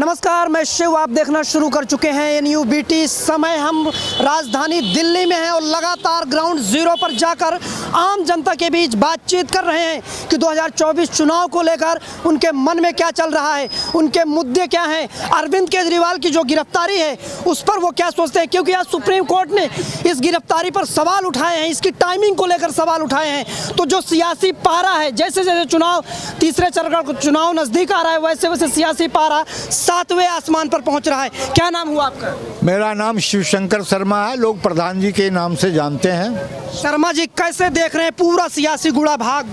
नमस्कार, मैं शिव। आप देखना शुरू कर चुके हैं NUBT। समय हम राजधानी दिल्ली में हैं और लगातार ग्राउंड जीरो पर जाकर आम जनता के बीच बातचीत कर रहे हैं कि 2024 चुनाव को लेकर उनके मन में क्या चल रहा है, उनके मुद्दे क्या हैं। अरविंद केजरीवाल की जो गिरफ्तारी है उस पर वो क्या सोचते हैं, क्योंकि आज सुप्रीम कोर्ट ने इस गिरफ्तारी पर सवाल उठाए हैं, इसकी टाइमिंग को लेकर सवाल उठाए हैं। तो जो सियासी पारा है, जैसे जैसे चुनाव तीसरे चरण का चुनाव नज़दीक आ रहा है, वैसे वैसे सियासी पारा 7वें आसमान पर पहुंच रहा है। क्या नाम हुआ आपका? मेरा नाम शिवशंकर शर्मा है, लोग प्रधान जी के नाम से जानते हैं। शर्मा जी, कैसे देख रहे हैं पूरा सियासी गुड़ा भाग?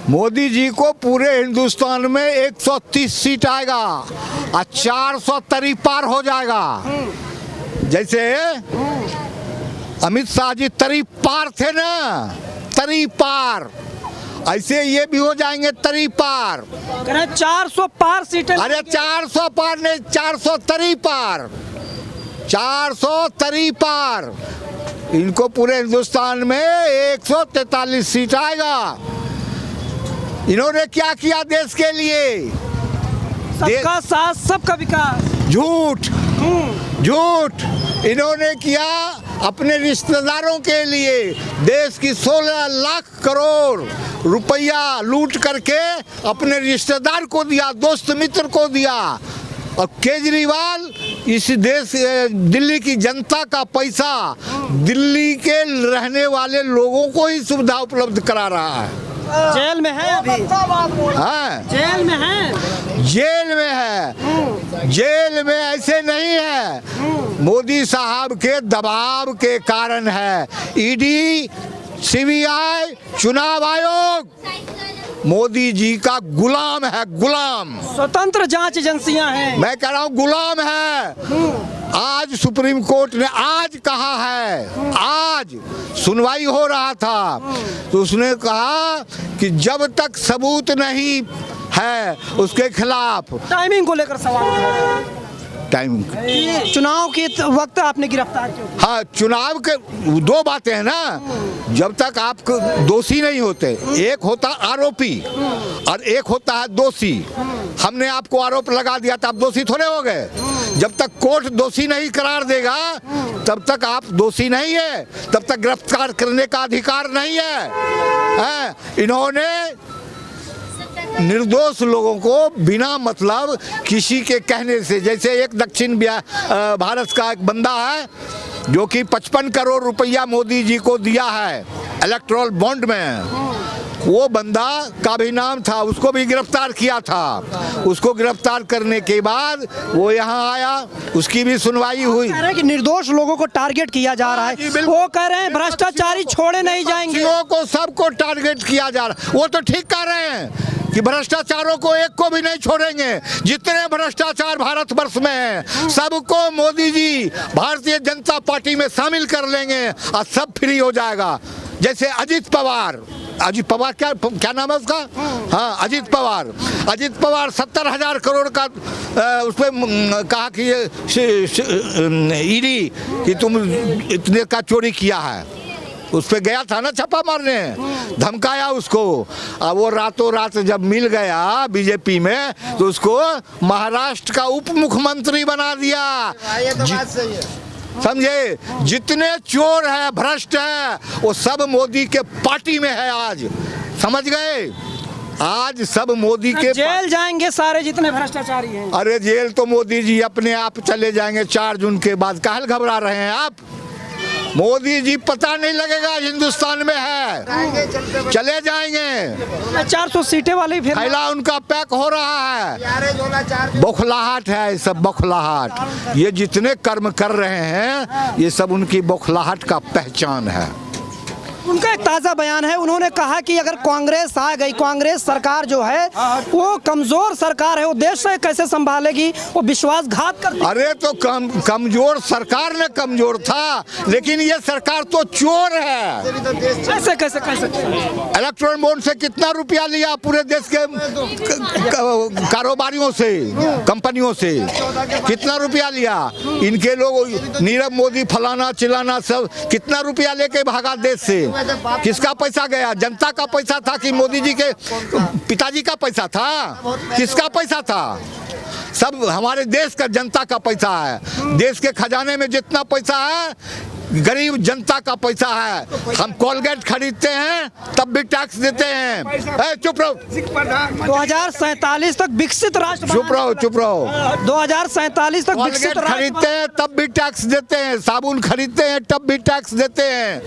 मोदी जी को पूरे हिंदुस्तान में 130 सीट आएगा और 400 तरी पार हो जाएगा। जैसे अमित शाह जी तरी पार थे ना, तरी पार, ऐसे ये भी हो जाएंगे तरी पार। 400 पार सीटें। अरे 400 पार नहीं, 400 तरी पार, 400 तरी पार। इनको पूरे हिंदुस्तान में 143 सीट आएगा। इन्होंने क्या किया देश के लिए? सबका साथ सबका विकास। झूठ झूठ। इन्होंने किया अपने रिश्तेदारों के लिए। देश की 16 लाख करोड़ रुपया लूट करके अपने रिश्तेदार को दिया, दोस्त मित्र को दिया। और केजरीवाल इस देश दिल्ली की जनता का पैसा दिल्ली के रहने वाले लोगों को ही सुविधा उपलब्ध करा रहा है। जेल में है अभी? हाँ, जेल में है। जेल में है। जेल में ऐसे नहीं है, मोदी साहब के दबाव के कारण है। ईडी, CBI, चुनाव आयोग मोदी जी का गुलाम है, गुलाम। स्वतंत्र जांच एजेंसियां हैं। मैं कह रहा हूँ गुलाम है। आज सुप्रीम कोर्ट ने आज कहा है, आज सुनवाई हो रहा था तो उसने कहा कि जब तक सबूत नहीं है उसके खिलाफ। टाइमिंग को लेकर सवाल उठाया। टाइमिंग, चुनाव के वक्त आपने गिरफ्तार क्यों? हाँ, चुनाव के दो बातें हैं ना। जब तक आप दोषी नहीं होते, एक होता आरोपी और एक होता है दोषी। हमने आपको आरोप लगा दिया तो आप दोषी थोड़े हो गए। जब तक कोर्ट दोषी नहीं करार देगा तब तक आप दोषी नहीं है, तब तक गिरफ्तार करने का अधिकार नहीं है। इन्होंने निर्दोष लोगों को बिना मतलब किसी के कहने से, जैसे एक दक्षिण भारत का एक बंदा है जो कि 55 करोड़ रुपया मोदी जी को दिया है इलेक्टोरल बॉन्ड में, वो बंदा का भी नाम था, उसको भी गिरफ्तार किया था। उसको गिरफ्तार करने के बाद वो यहाँ आया, उसकी भी सुनवाई हुई। कह रहे हैं कि निर्दोष लोगों को टारगेट किया जा रहा है। वो कह रहे हैं भ्रष्टाचारी छोड़े नहीं जाएंगे। को सबको टारगेट किया जा रहा है। वो तो ठीक कह रहे हैं कि भ्रष्टाचारों को एक को भी नहीं छोड़ेंगे। जितने भ्रष्टाचार भारतवर्ष में हैं सबको मोदी जी भारतीय जनता पार्टी में शामिल कर लेंगे और सब फ्री हो जाएगा। जैसे अजित पवार क्या नाम है उसका? हाँ, अजित पवार 70,000 करोड़ का उस पर कहा कि ईडी कि तुम इतने का चोरी किया है, उस पे गया था ना छापा मारने, धमकाया उसको। अब वो रातों रात जब मिल गया बीजेपी में तो उसको महाराष्ट्र का उप मुख्यमंत्री बना दिया। समझे? जितने चोर है, भ्रष्ट है, वो सब मोदी के पार्टी में है आज। समझ गए? आज सब मोदी के जेल जाएंगे सारे जितने भ्रष्टाचारी हैं। अरे जेल तो मोदी जी अपने आप चले जाएंगे 4 जून के बाद। काहे घबरा रहे हैं आप? मोदी जी पता नहीं लगेगा हिंदुस्तान में है, चले जाएंगे। 400 सीटें वाले फिर थैला उनका पैक हो रहा है। बौखलाहट है, सब बौखलाहट। ये जितने कर्म कर रहे हैं ये सब उनकी बौखलाहट का पहचान है। उनका एक ताज़ा बयान है, उन्होंने कहा कि अगर कांग्रेस आ गई, कांग्रेस सरकार जो है वो कमजोर सरकार है, वो देश से कैसे संभालेगी, वो विश्वासघात करती। अरे तो कमजोर सरकार ने कमजोर था, लेकिन ये सरकार तो चोर है। कैसे कैसे कैसे? इलेक्ट्रॉन बॉन्ड से कितना रुपया लिया पूरे देश के कारोबारियों से, कंपनियों से कितना रुपया लिया? इनके लोग नीरव मोदी फलाना चिलाना सब कितना रुपया लेके भागा देश से। किसका पैसा गया? जनता का पैसा था कि मोदी जी के पिताजी का पैसा था? किसका पैसा था? सब हमारे देश का जनता का पैसा है। देश के खजाने में जितना पैसा है गरीब जनता का पैसा है। हम कोलगेट खरीदते हैं तब भी टैक्स देते हैं। चुप रहो। 2047 तक विकसित राष्ट्र चुप रहो, चुप रहो। 2047 तक विकसित कोलगेट राष्ट्र खरीदते हैं तब भी टैक्स देते हैं। साबुन खरीदते हैं तब भी टैक्स देते हैं।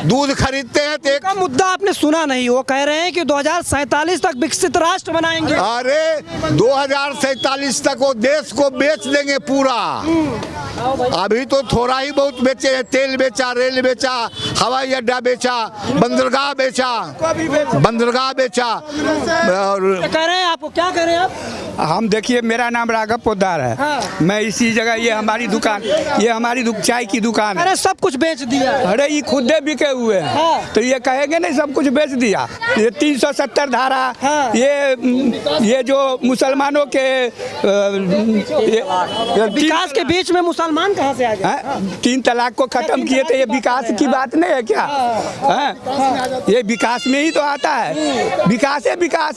दूध खरीदते हैं तो एक का मुद्दा आपने सुना नहीं। वो कह रहे हैं कि 2047 तक विकसित राष्ट्र बनाएंगे। अरे 2047 तक वो देश को बेच देंगे पूरा। अभी तो थोड़ा ही बहुत बेचे हैं। तेल बेचा, रेल बेचा, हवाई अड्डा बेचा, बंदरगाह बेचा, बंदरगाह बेचा। और कह रहे हैं आपको, क्या कह रहे हैं आप? हम देखिए, मेरा नाम राघव पोद्दार है। हाँ। मैं इसी जगह, ये हमारी दुकान, ये हमारी चाय की दुकान है। अरे सब कुछ बेच दिया। अरे ये खुदे बिके हुए हैं। हाँ। तो ये कहेंगे नहीं सब कुछ बेच दिया? ये 370 धारा, हाँ। ये जो मुसलमानों के विकास के बीच में मुसलमान कहाँ से आ गए? 3 तलाक को खत्म किए थे। ये विकास की बात नहीं है क्या? ये विकास में ही तो आता है। विकास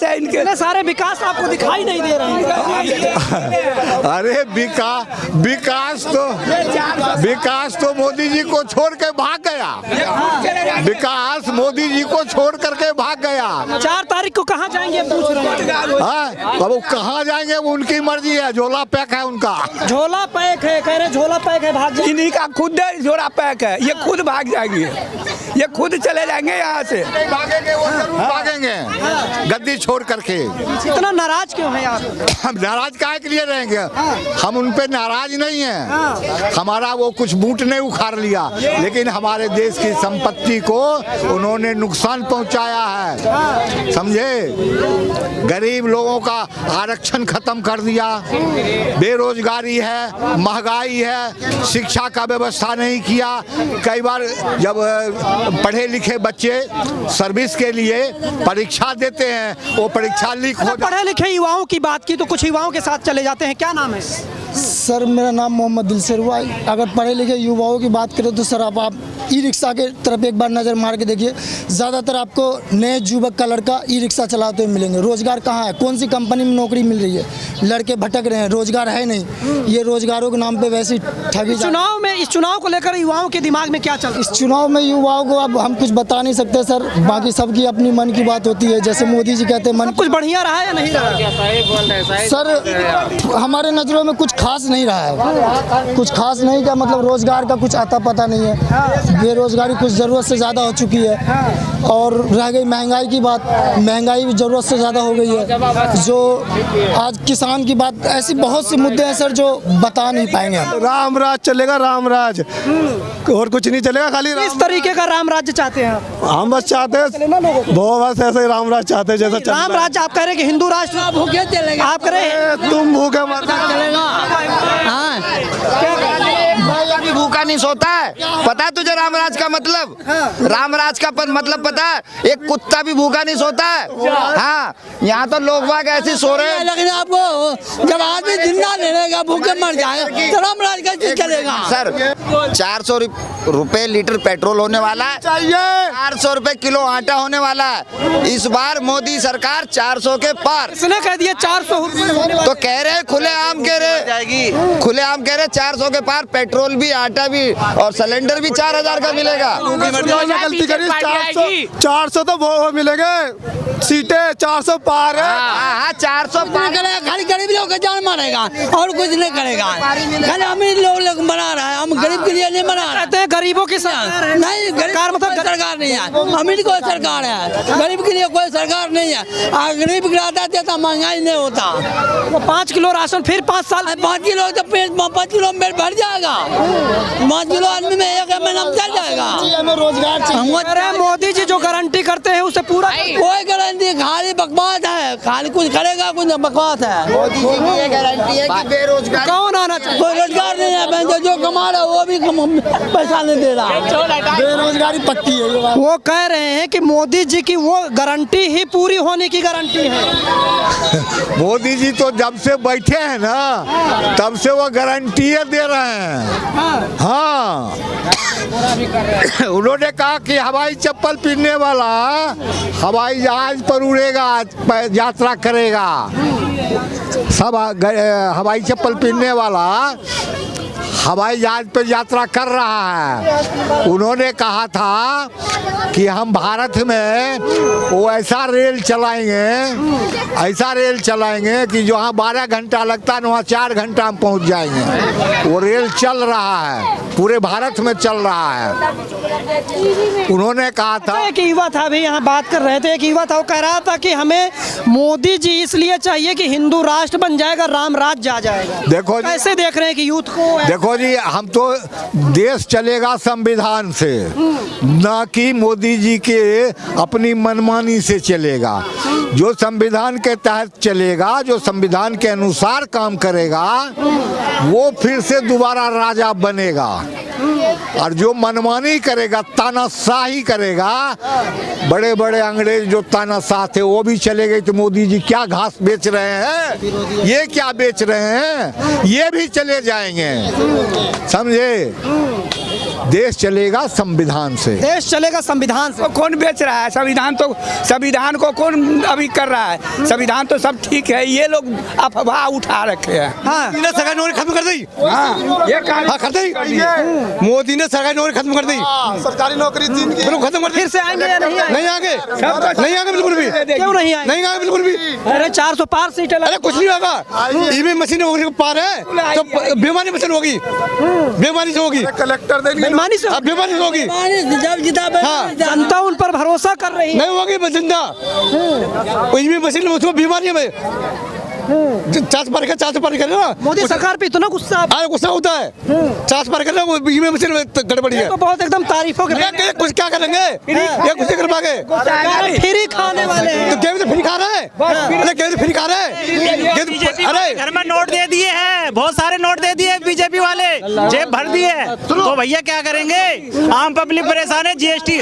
है इनके। इतने सारे विकास आपको दिखाई नहीं दे रहे हैं। अरे विकास तो मोदी जी को छोड़ के भाग गया। विकास मोदी जी को छोड़ करके भाग गया। 4 तारीख को कहाँ जाएंगे पूछ रहे हैं। हाँ, अब वो कहाँ जाएंगे वो उनकी मर्जी है। झोला पैक है उनका। झोला पैक है, कह रहे झोला पैक है, भाग जाएंगे। इन्हीं का खुद झोला पैक है। ये खुद भाग जाएंगे। ये खुद चले जाएंगे यहाँ से। भागेंगे, वो जरूर भागेंगे गद्दी छोड़ करके। इतना नाराज क्यों है आप? हम नाराज काहे के लिए रहेंगे? हम उन पे नाराज नहीं हैं। हमारा वो कुछ बूट नहीं उखाड़ लिया, लेकिन हमारे देश की संपत्ति को उन्होंने नुकसान पहुंचाया है। समझे? गरीब लोगों का आरक्षण खत्म कर दिया। बेरोजगारी है, महंगाई है, शिक्षा का व्यवस्था नहीं किया। कई बार जब पढ़े लिखे बच्चे सर्विस के लिए परीक्षा देते हैं, वो परीक्षा लीक हो पढ़े लिखे युवाओं की बात की तो कुछ युवाओं के साथ चले जाते हैं। क्या नाम है? सर मेरा नाम मोहम्मद दिलसर हुआ। अगर पढ़े लिखे युवाओं की बात करें तो सर आप ई रिक्शा के तरफ एक बार नज़र मार के देखिए। ज़्यादातर आपको नए युवक का लड़का ई रिक्शा चलाते हुए मिलेंगे। रोज़गार कहाँ है? कौन सी कंपनी में नौकरी मिल रही है? लड़के भटक रहे हैं, रोज़गार है नहीं। ये रोज़गारों के नाम पे वैसी ठगी। चुनाव में, इस चुनाव को लेकर युवाओं के दिमाग में क्या चल रहा है? इस चुनाव में युवाओं को अब हम कुछ बता नहीं सकते सर। बाकी सबकी अपनी मन की बात होती है। जैसे मोदी जी कहते हैं मन कुछ बढ़िया रहा या नहीं रहा? सर हमारे नज़रों में कुछ खास नहीं रहा है। कुछ खास नहीं का मतलब रोज़गार का कुछ आता पता नहीं है। बेरोज़गारी कुछ ज़रूरत से ज़्यादा हो चुकी है। और रह गई महंगाई की बात, महंगाई भी ज़रूरत से ज़्यादा हो गई है। जो आज किसान की बात, ऐसी बहुत सी मुद्दे हैं सर जो बता नहीं पाएंगे हम। राम राज चलेगा, राम राज, और कुछ नहीं चलेगा। खाली किस तरीके का राम राज्य चाहते हैं आप? हम बस चाहते हैं बहुत बस ऐसे ही राम राज चाहते हैं जैसा चल राम रहा है। राज्य आप कह रहे हैं कि हिंदू राष्ट्र भूखे चलेगा। आप कह रहे हैं तुम भूखे मर भी भूखा नहीं सोता है। पता है तुझे रामराज का मतलब? रामराज का मतलब पता है? एक कुत्ता भी भूखा नहीं सोता है। हाँ, यहाँ तो लोग बाग ऐसे सो रहे हैं। लेकिन आपको जब आदमी जिंदा रहेगा, भूखे मर जाएगा तो रामराज कैसे चलेगा? सर 400 रुपए लीटर पेट्रोल होने वाला है, 400 रुपए किलो आटा होने वाला है। इस बार मोदी सरकार 400 के पार। इसने कह दिया 400 तो कह रहे खुलेआम कह रहे, खुलेआम कह रहे 400 के पार पेट्रोल भी, आटा भी और सिलेंडर भी 4000 का मिलेगा। गलती करी। 400 तो वो मिलेंगे, सीटें 400 पार है। हाँ 400 पार। खाली गरीब लोग का जान मारेगा और कुछ नहीं करेगा। खाली अमीर लोग बना रहा है, हम गरीब के लिए नहीं बना रहे। कहते हैं गरीबों की सरकार है। नहीं, गरीब मतलब सरकार नहीं है, अमीर को सरकार है, गरीब के लिए कोई सरकार नहीं है। गरीब गिराता देता महंगाई नहीं होता। वो 5 किलो राशन फिर 5 साल 5 किलो तो पेट 5 किलो में पेट भर जाएगा। 5 किलो आदमी में 1 महीना में चल जाएगा। हमें रोजगार चाहिए। अरे मोदी जी जो गारंटी करते हैं उसे पूरा कोई गारंटी, खाली बकवास है। खाली कुछ करेगा, कुछ बकवास है। मोदी जी की ये गारंटी है कि बेरोजगार कौन आना चाहिए? कोई रोजगार नहीं है, जो कमा रहा है वो भी पैसा नहीं दे रहा। बेरोजगारी पक्की है ये बात। वो कह रहे हैं कि मोदी जी की वो गारंटी ही पूरी होने की गारंटी है। मोदी जी तो जब से बैठे हैं ना तब से वो गारंटी दे रहे हैं। हाँ उन्होंने कहा कि हवाई चप्पल पहनने वाला हवाई जहाज पर उड़ेगा, यात्रा करेगा। सब हवाई चप्पल पहनने वाला हवाई जहाज पर यात्रा कर रहा है। उन्होंने कहा था कि हम भारत में वो ऐसा रेल चलाएंगे कि जहाँ 12 घंटा लगता है वहाँ 4 घंटा में पहुँच जाएंगे। वो रेल चल रहा है, पूरे भारत में चल रहा है। उन्होंने कहा था। एक युवा था, अभी यहाँ बात कर रहे थे, एक युवा था, वो कह रहा था कि हमें मोदी जी इसलिए चाहिए कि हिंदू राष्ट्र बन जाएगा, राम राज्य आ जाएगा। देखो जी, कैसे देख रहे हैं कि यूथ को? देखो जी, हम तो देश चलेगा संविधान से, ना कि मोदी जी के अपनी मनमानी से चलेगा। जो संविधान के तहत चलेगा, जो संविधान के अनुसार काम करेगा, वो फिर से दोबारा राजा बनेगा। और जो मनमानी करेगा, तानाशाही करेगा, बड़े बड़े अंग्रेज जो तानाशाह थे वो भी चले गए। तो मोदी जी क्या घास बेच रहे हैं, ये क्या बेच रहे हैं, ये भी चले जाएंगे। समझे? देश चलेगा संविधान से। देश चलेगा संविधान से। तो कौन बेच रहा है संविधान को कौन अभी कर रहा है? संविधान तो सब ठीक है, ये लोग अफवाह उठा रखे हैं। हाँ, सरकारी नौकरी खत्म कर दी। हाँ, ये कर दी मोदी ने सरकारी नौकरी खत्म कर दी। सरकारी नौकरी खत्म कर दी। फिर से आएंगे या नहीं आएंगे? नहीं आगे, नहीं आगे बिल्कुल भी। क्यों नहीं आएंगे? नहीं आगे बिल्कुल भी। अरे 400 पार सीटें अरे कुछ नहीं होगा। ईवीएम मशीन होगी पार है तो बेमानी मशीन होगी, बेमानी से होगी, कलेक्टर बेईमानी से बेमानी से होगी। जब जिता जनता उन पर भरोसा कर रही है। नहीं होगी जिंदा ईवीएम मशीन उसको बीमारी है। 400 पार कर ना मोदी सरकार पे इतना गुस्सा गुस्सा होता है। 400 पार करना वो ईवीएम मशीन में गड़बड़ी है। तो बहुत एकदम तारीफों के कुछ क्या करेंगे, ये कुछ नहीं कर पाएंगे। फ्री खाने वाले हैं। तो गेहूं तो फ्री खा रहे हैं, अरे गेहूं तो फ्री खा रहे हैं। अरे घर में नोट दे दिए हैं, बहुत सारे नोट दे दिए बीजेपी वाले, जेब भर दिए। तो भैया क्या करेंगे? आम पब्लिक परेशान है। जीएसटी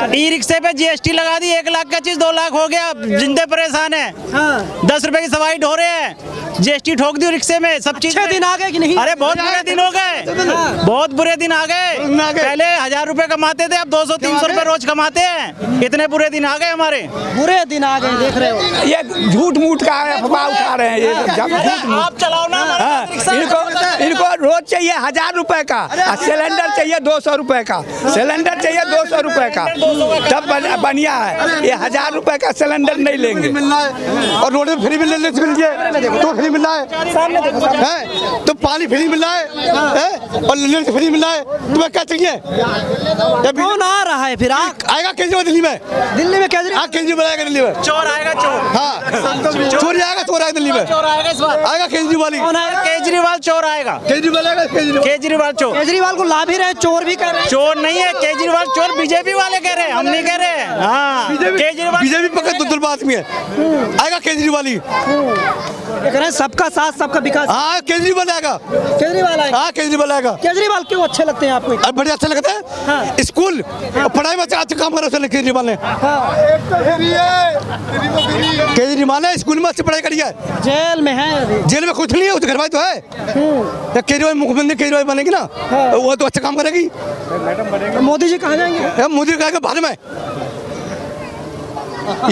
ई रिक्शे पे जीएसटी लगा दी, 1 लाख का चीज 2 लाख हो गया, जिंदे परेशान है। 10 रुपए की सवारी ढो रहे हैं, जीएसटी ठोक दी रिक्शे में, सब चीज। दिन आ गए कि नहीं? अरे बहुत बुरे दिन हो गए, बहुत बुरे दिन आ गए। पहले 1000 रुपए कमाते थे, अब 200-300 रुपए रोज कमाते हैं। इतने बुरे दिन आ गए हमारे, बुरे दिन आ गए। देख रहे हो, ये झूठ मूठ का अफवाह उठा रहे हैं। ये आप चलाओ ना। इनको रोज चाहिए 1000 रुपए का, सिलेंडर चाहिए 200 रुपए का, सिलेंडर चाहिए 200 रुपए का, तब बढ़िया है। ये 1000 रुपए का सिलेंडर नहीं लेंगे। और रोड में फ्री मिल रही तो फ्री मिल रहा है, तो पानी फ्री मिल रहा है और लेने फ्री मिल रहा है। तुम्हें क्या चाहिए? कौन आ रहा है फिर? आएगा केजरीवाल दिल्ली में। दिल्ली में केजरीवाल? केजरीवाल आएगा दिल्ली में। चोर आएगा, चोर। हाँ, चोर आएगा दिल्ली में। चोर आएगा इस बार, आएगा केजरीवाल ही। कौन आएगा? केजरीवाल चोर आएगा। केजरीवाल आएगा, केजरीवाल चोर। केजरीवाल को ला भी रहे, चोर भी कह रहे हैं। चोर नहीं है केजरीवाल, चोर बीजेपी वाले कह रहे हैं, हम नहीं कह रहे। हाँ, केजरीवाल बीजेपी पकड़ दुलबा आदमी है, आएगा केजरीवाल ही। कह रहे हैं सबका साथ सबका विकास। हाँ, केजरीवाल आएगा। केजरीवाल आएगा। हाँ, केजरीवाल आएगा। केजरीवाल क्यों अच्छे लगते हैं आपको? अब बड़े अच्छा लगता है। हाँ। स्कूल और पढ़ाई में अच्छा काम कर रहे केजरीवाल ने। केजरीवाल ने स्कूल में अच्छी पढ़ाई करी है। जेल में है, जेल में कुछ नहीं है, घर में तो है। केजरीवाल मुख्यमंत्री केजरीवाल बनेगी ना, वो तो अच्छा काम करेगी। मोदी जी कहाँ जाएंगे? मोदी कहेगा भारत में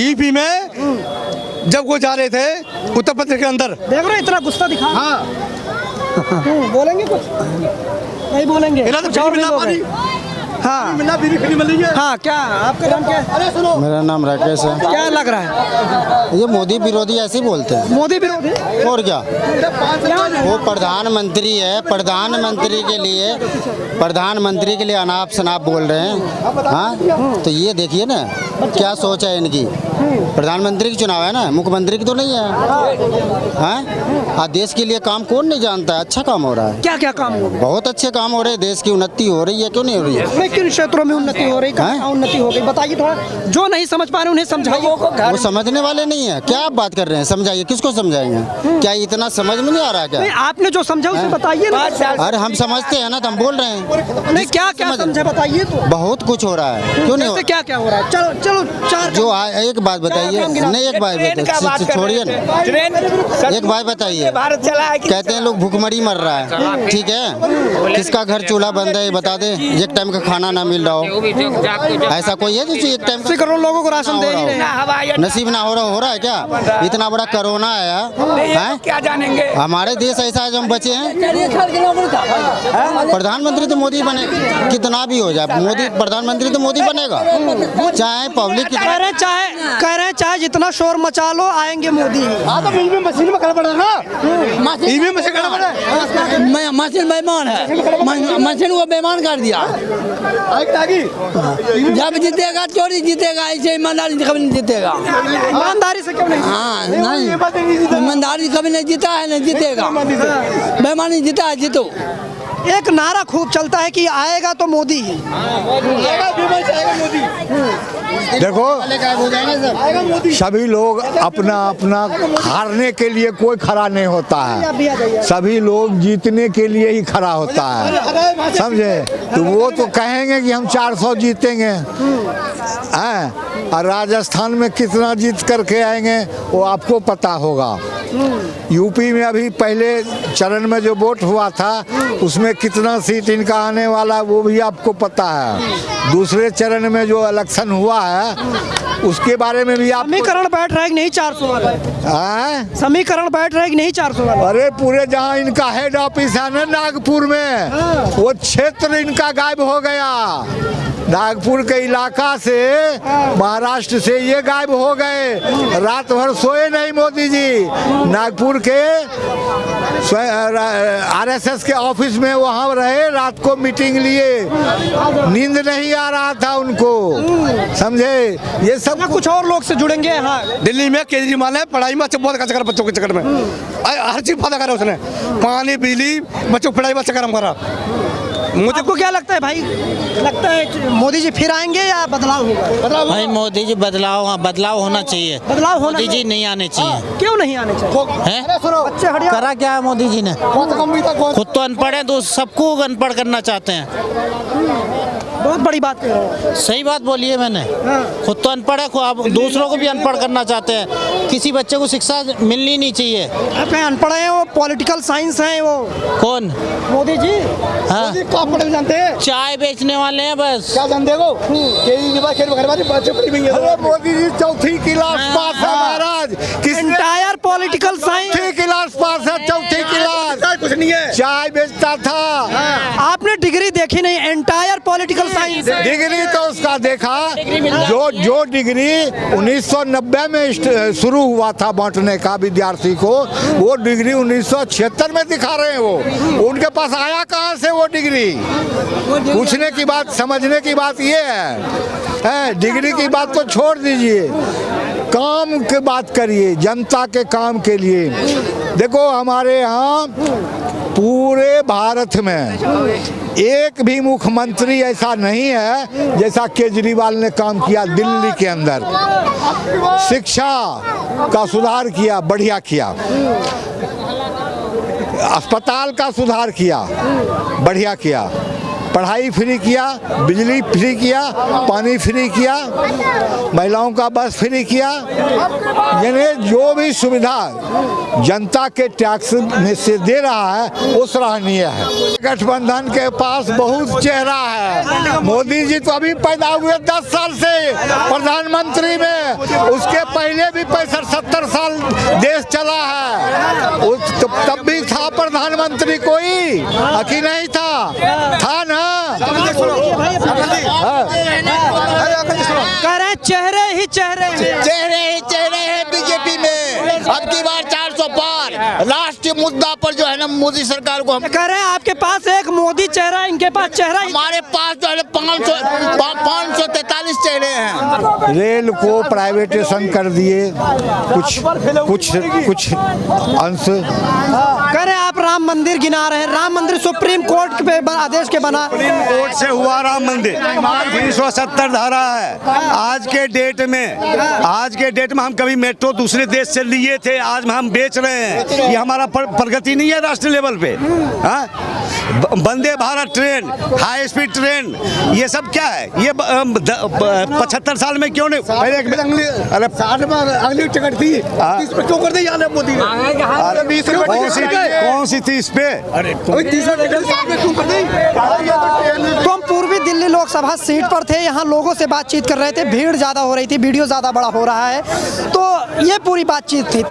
ईपी में जब वो जा रहे थे उत्तर प्रदेश के अंदर। देख रहे इतना गुस्सा दिखा। हाँ, बोलेंगे कुछ? नहीं बोलेंगे। हाँ, हाँ, क्या आपका नाम क्या है? मेरा नाम राकेश है। क्या लग रहा है? ये मोदी विरोधी ऐसे ही बोलते हैं। मोदी विरोधी? और क्या, वो प्रधानमंत्री है, प्रधानमंत्री के लिए अनाप शनाप बोल रहे हैं। हाँ, तो ये देखिए ना क्या सोच है इनकी। प्रधानमंत्री की चुनाव है ना, मुख्यमंत्री की तो नहीं है। देश के लिए काम कौन नहीं जानता है, अच्छा काम हो रहा है। क्या क्या काम हो गया? बहुत अच्छे काम हो रहे हैं, देश की उन्नति हो रही है, क्यों नहीं हो रही है? में किन क्षेत्रों में उन्नति हो रही, कहाँ उन्नति हो गई, बताइए थोड़ा। जो नहीं समझ पा रहे उन्हें समझाइए। वो समझने वाले नहीं है, क्या आप बात कर रहे हैं? समझाइए, किसको समझाएंगे? क्या इतना समझ में नहीं आ रहा क्या? नहीं, आपने जो समझा उसे बताइए ना। अरे हम समझते हैं ना, तो हम बोल रहे हैं। नहीं, क्या क्या समझे बताइए तो। बहुत कुछ हो रहा है, क्यों नहीं हो? क्या क्या हो रहा है? चलो चलो चार जो एक बात बताइए, नहीं एक बात बताइए, छोड़िए ना, एक बात बताइए। भारत चला है कि कहते हैं लोग भूखमरी मर रहा है, ठीक है, किसका घर चूल्हा बंद है बता दे, एक टाइम का खाना ना मिल रहा हो, ऐसा कोई है जो एक टाइम 80 करोड़ लोगों को राशन दे ही रहे हैं। नसीब ना हो रहा है क्या? इतना बड़ा कोरोना आया है, क्या जानेंगे। हमारे देश ऐसा है जो हम बचे हैं। प्रधानमंत्री तो मोदी बने, कितना भी हो जाए मोदी प्रधानमंत्री तो मोदी बनेगा, चाहे पब्लिक कह रहे चाहे जितना शोर मचा लो आएंगे मोदी। तो मशीन में खड़ा पड़ा ना, ईवीएम में से खड़ा पड़ा है। मशीन बेईमान है, मशीन को बेईमान कर दिया। जब जीतेगा चोरी जीतेगा, ऐसे ईमानदारी कभी नहीं जीतेगा। ईमानदारी से क्यों नहीं? हाँ नहीं, ईमानदारी कभी नहीं जीता है, नहीं जीतेगा। बेईमानी जीता है, जीतो। एक नारा खूब चलता है कि आएगा तो मोदी ही। देखो सभी लोग अपना अपना हारने के लिए कोई खड़ा नहीं होता है, सभी लोग जीतने के लिए ही खड़ा होता है, समझे? तो वो तो कहेंगे कि हम 400 जीतेंगे, और राजस्थान में कितना जीत करके आएंगे वो आपको पता होगा। यूपी में अभी पहले चरण में जो वोट हुआ था उसमें कितना सीट इनका आने वाला वो भी आपको पता है। दूसरे चरण में जो इलेक्शन हुआ है उसके बारे में भी आप समीकरण बैठ रहा है कि नहीं 400 वाला? समीकरण बैठ रहा है कि नहीं 400 वाला? अरे पूरे जहाँ इनका हेड ऑफिस है ना नागपुर में, वो क्षेत्र इनका गायब हो गया। नागपुर के इलाका से, महाराष्ट्र से ये गायब हो गए। रात भर सोए नहीं मोदी जी। नागपुर के आरएसएस के ऑफिस में वहाँ रहे, रात को मीटिंग लिए, नींद नहीं आ रहा था उनको, समझे? ये सब कुछ और लोग से जुड़ेंगे। हाँ, दिल्ली में केजरीवाल है, पढ़ाई में अच्छा बहुत चक्कर, बच्चों के चक्कर में हर चीज फायदा करा उसने, पानी बिजली बच्चों की पढ़ाई में चक्कर करा। मुझे को क्या लगता है भाई, लगता है मोदी जी फिर आएंगे या बदलाव होगा? भाई मोदी जी बदलाव होना चाहिए। बदलाव होना मोदी जी नहीं आने चाहिए। क्यों नहीं आने चाहिए? हैं? बच्चे हड़िया करा क्या है मोदी जी ने? खुद तो अनपढ़ है, तो सबको अनपढ़ करना चाहते हैं। बहुत बड़ी बात कह रहे हो। सही बात बोली है मैंने। खुद तो अनपढ़ है, अब दूसरों को भी अनपढ़ करना चाहते हैं। किसी बच्चे को शिक्षा मिलनी नहीं चाहिए। अनपढ़ है वो, पॉलिटिकल साइंस है वो। कौन? मोदी जी। हाँ, पढ़े जानते हैं, चाय बेचने वाले हैं बस। क्या जानते हो? मोदी जी चौथी क्लास पास है महाराज, एंटायर पॉलिटिकल साइंस चौथी क्लास पास है, चौथी क्लास, कुछ नहीं है, चाय बेचता था। आपने डिग्री देखी नहीं, एंटायर पॉलिटिकल साइंस। डिग्री तो उसका देखा, जो डिग्री 1990 में शुरू हुआ था बांटने का विद्यार्थी को, वो डिग्री 1976 में दिखा रहे हैं। वो उनके पास आया कहाँ से वो डिग्री? पूछने की बात, समझने की बात ये है। डिग्री की बात तो छोड़ दीजिए, काम की बात करिए, जनता के काम के लिए। देखो हमारे यहाँ पूरे भारत में एक भी मुख्यमंत्री ऐसा नहीं है जैसा केजरीवाल ने काम किया दिल्ली के अंदर। शिक्षा का सुधार किया, बढ़िया किया। अस्पताल का सुधार किया, बढ़िया किया। पढ़ाई फ्री किया, बिजली फ्री किया, पानी फ्री किया, महिलाओं का बस फ्री किया। यानी जो भी सुविधा जनता के टैक्स में से दे रहा है वो सराहनीय है। गठबंधन के पास बहुत चेहरा है। मोदी जी तो अभी पैदा हुए 10 साल से प्रधानमंत्री में, उसके पहले भी 65-70 साल देश चला है। तब भी था प्रधानमंत्री कोई कि नहीं था? था ना। कह रहे चेहरे ही चेहरे चेहरे हैं बीजेपी में। अब की बार 400 पार, राष्ट्रीय मुद्दा पर जो है ना मोदी सरकार को हम कह रहे हैं आपके पास एक मोदी चेहरा है, इनके पास चेहरा ही हमारे पास जो है 543 चेहरे हैं। रेल को प्राइवेटेशन कर दिए कुछ अंश। कह रहे हैं आप राम मंदिर गिना रहे हैं। राम मंदिर सुप्रीम कोर्ट के आदेश के बना। कोर्ट से हुआ राम मंदिर 370 धारा है। आज के डेट में हम कभी मेट्रो दूसरे देश से लिए थे, आज हम बेच रहे हैं। ये हमारा प्रगति नहीं है राष्ट्रीय लेवल पे। हाँ, Vande Bharat train, high speed train, ये सब क्या है? ये 75 साल में क्यों नहीं? पहले अरे 60 में अगली टिकट थी, इस पे क्यों कर दी यार मोदी ने? कौन सी थी इस पे? अरे 30 में टिकट क्यों कर दी? तो हम पूर्वी दिल्ली लोकसभा सीट पर थे, यहाँ लोगों से बातचीत कर रहे थे, भीड़ ज़्यादा हो रही थी, वीडियो ज़्यादा बड़ा हो रहा है, तो ये पूरी बातचीत थी।